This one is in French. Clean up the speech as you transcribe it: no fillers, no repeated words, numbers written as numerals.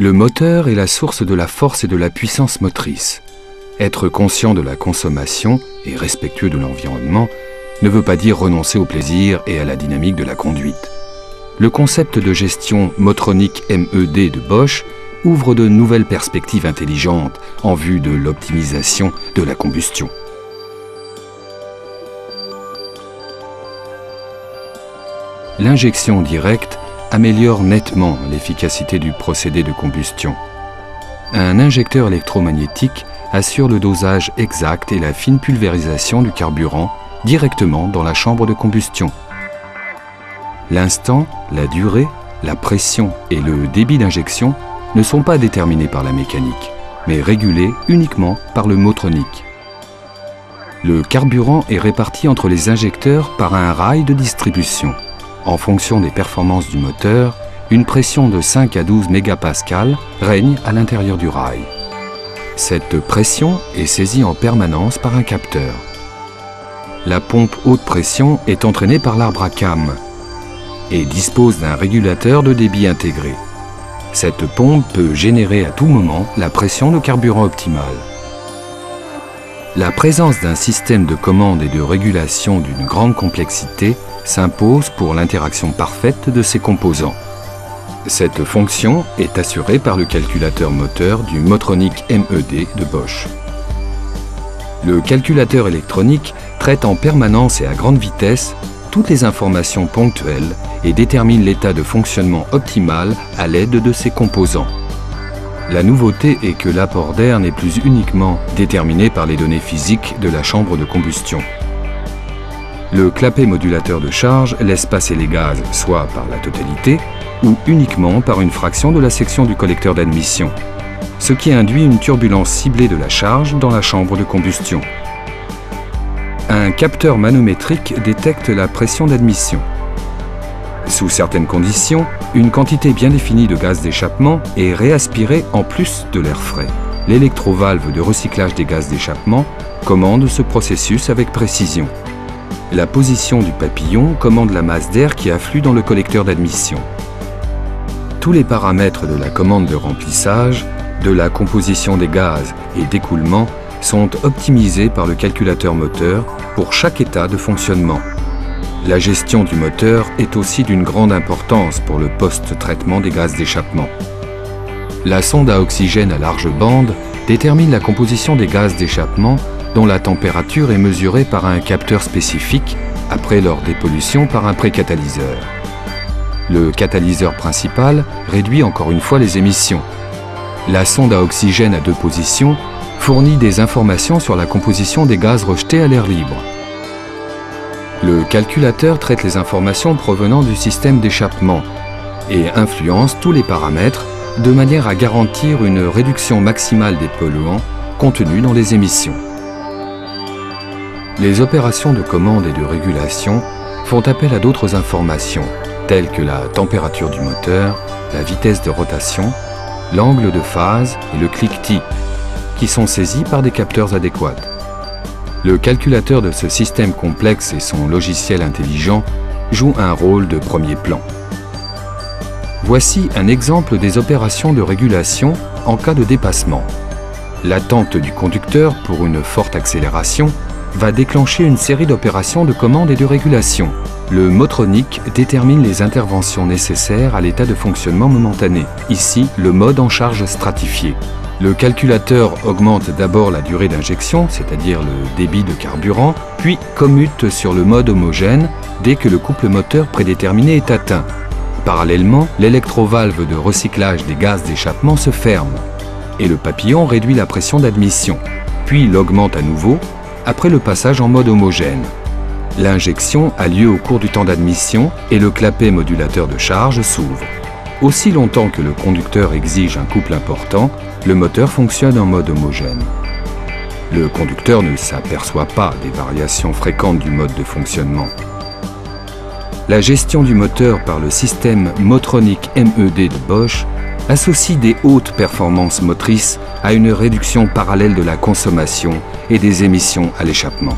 Le moteur est la source de la force et de la puissance motrice. Être conscient de la consommation et respectueux de l'environnement ne veut pas dire renoncer au plaisir et à la dynamique de la conduite. Le concept de gestion Motronic MED de Bosch ouvre de nouvelles perspectives intelligentes en vue de l'optimisation de la combustion. L'injection directe améliore nettement l'efficacité du procédé de combustion. Un injecteur électromagnétique assure le dosage exact et la fine pulvérisation du carburant directement dans la chambre de combustion. L'instant, la durée, la pression et le débit d'injection ne sont pas déterminés par la mécanique, mais régulés uniquement par le Motronic. Le carburant est réparti entre les injecteurs par un rail de distribution. En fonction des performances du moteur, une pression de 5 à 12 mégapascales règne à l'intérieur du rail. Cette pression est saisie en permanence par un capteur. La pompe haute pression est entraînée par l'arbre à cames et dispose d'un régulateur de débit intégré. Cette pompe peut générer à tout moment la pression de carburant optimale. La présence d'un système de commande et de régulation d'une grande complexité s'impose pour l'interaction parfaite de ces composants. Cette fonction est assurée par le calculateur moteur du Motronic MED de Bosch. Le calculateur électronique traite en permanence et à grande vitesse toutes les informations ponctuelles et détermine l'état de fonctionnement optimal à l'aide de ces composants. La nouveauté est que l'apport d'air n'est plus uniquement déterminé par les données physiques de la chambre de combustion. Le clapet modulateur de charge laisse passer les gaz soit par la totalité ou uniquement par une fraction de la section du collecteur d'admission, ce qui induit une turbulence ciblée de la charge dans la chambre de combustion. Un capteur manométrique détecte la pression d'admission. Sous certaines conditions, une quantité bien définie de gaz d'échappement est réaspirée en plus de l'air frais. L'électrovalve de recyclage des gaz d'échappement commande ce processus avec précision. La position du papillon commande la masse d'air qui afflue dans le collecteur d'admission. Tous les paramètres de la commande de remplissage, de la composition des gaz et d'écoulement sont optimisés par le calculateur moteur pour chaque état de fonctionnement. La gestion du moteur est aussi d'une grande importance pour le post-traitement des gaz d'échappement. La sonde à oxygène à large bande détermine la composition des gaz d'échappement dont la température est mesurée par un capteur spécifique après leur dépollution par un précatalyseur. Le catalyseur principal réduit encore une fois les émissions. La sonde à oxygène à 2 positions fournit des informations sur la composition des gaz rejetés à l'air libre. Le calculateur traite les informations provenant du système d'échappement et influence tous les paramètres de manière à garantir une réduction maximale des polluants contenus dans les émissions. Les opérations de commande et de régulation font appel à d'autres informations, telles que la température du moteur, la vitesse de rotation, l'angle de phase et le cliquetis, qui sont saisis par des capteurs adéquats. Le calculateur de ce système complexe et son logiciel intelligent jouent un rôle de premier plan. Voici un exemple des opérations de régulation en cas de dépassement. L'attente du conducteur pour une forte accélération va déclencher une série d'opérations de commande et de régulation. Le Motronic détermine les interventions nécessaires à l'état de fonctionnement momentané. Ici, le mode en charge stratifié. Le calculateur augmente d'abord la durée d'injection, c'est-à-dire le débit de carburant, puis commute sur le mode homogène dès que le couple moteur prédéterminé est atteint. Parallèlement, l'électrovalve de recyclage des gaz d'échappement se ferme et le papillon réduit la pression d'admission, puis l'augmente à nouveau après le passage en mode homogène. L'injection a lieu au cours du temps d'admission et le clapet modulateur de charge s'ouvre. Aussi longtemps que le conducteur exige un couple important, le moteur fonctionne en mode homogène. Le conducteur ne s'aperçoit pas des variations fréquentes du mode de fonctionnement. La gestion du moteur par le système Motronic MED de Bosch associe des hautes performances motrices à une réduction parallèle de la consommation et des émissions à l'échappement.